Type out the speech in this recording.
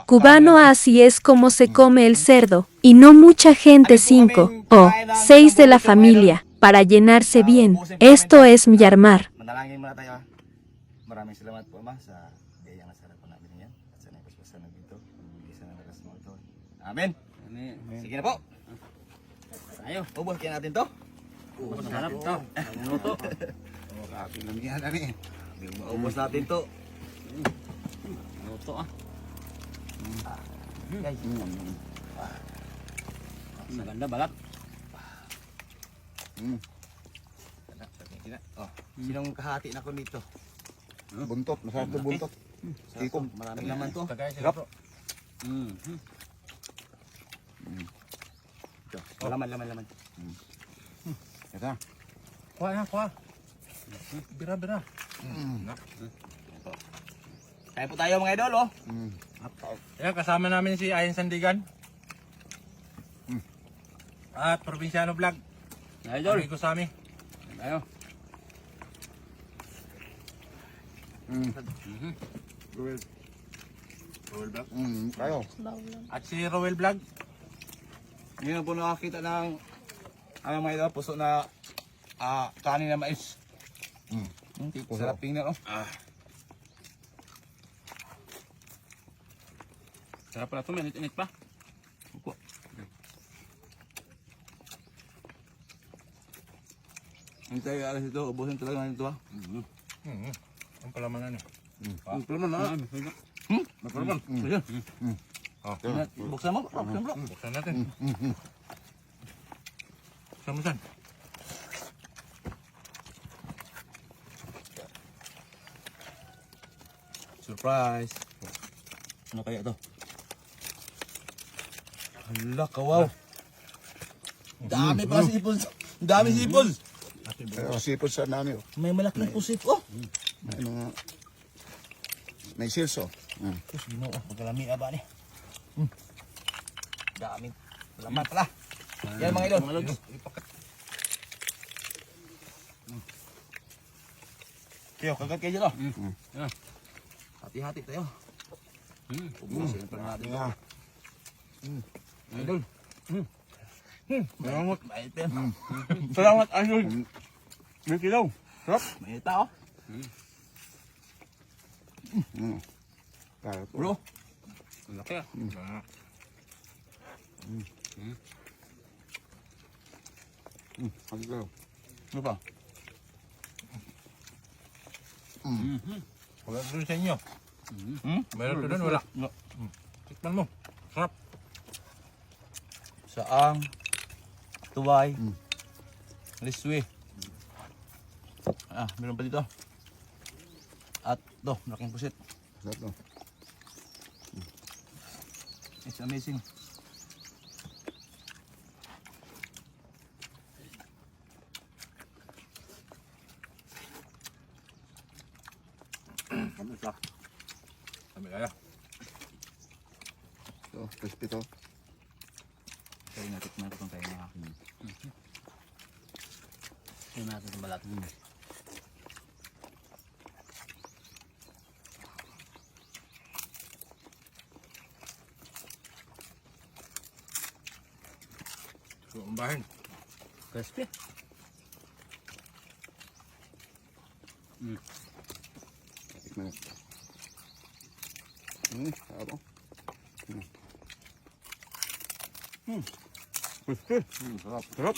Cubano, así es como se come el cerdo, y no mucha gente 5 o 6 de la familia, para llenarse bien. Esto es Myanmar. Manalangin muna tayo. Maraming salamat po Ama sa biyayang nasarapan namin yan at sa nagpaspasan na dito. Isa na lakas mo ito. Amen. Sige na po. Tayo, ubos kaya natin to. Ubos na hanap to. Minuto. Kapit lang yan ani. Ubos natin to. Minuto ah. Guys. Maganda balat. Oh, sinong kahati na ko dito? Buntot, masarap to buntot. Tiko, maraming naman to. Sarap. Laman. Ito. Kuha na, kuha. Bira. Kaya po tayo mga idol oh. Yan, kasama namin si Ayan Sandigan. At Probinsyano Vlog. Idol. Amigo sa amin. Tayo. Tayo. At si Rowel Vlog. Ngayon po nakakita ng mga idol, puso na kanin na mais. Sarap tingnan oh. Sarap pala ito, minit-init pa. Hintay alas ito, ubusin talaga natin ito ha. Ang palaman na. Palaman na. Palaman. Sige. Buksan mo. Buksan natin. Buksan mo saan? Surprise. Ano kaya ito? Hala, kawaw. Dami pa sipon. Dami sipon. Sipot sa nami. May malaking pusip. Oh. May mga... May silso. Sino? Pagkalami ba ni? Dami. Salamat pala. Yan mga idol. Kaya, kagat kayo dyan oh. Hati-hati tayo. Ubusin pa natin ito. Idol. Salamat. Mait yan. Salamat, Idol. May kilaw. Sarap. Mait na oh. Tayo to. Bro. Laki ah. Hanggaw. Ano pa? Wala doon sa inyo. Meron to doon, wala. Tikman mo. Sarap. Saang. Tuway. Liswi. Meron pa dito. At to, malaking pusit. Sarap to. It's amazing. Sabi kaya. Ito, crispy to. Kaya natikman ko itong kayo mga akin. Tingnan natin itong balat. Suumbahin. Crispy. Tikman ito. Sarap to. Crispy. Sarap. Sarap.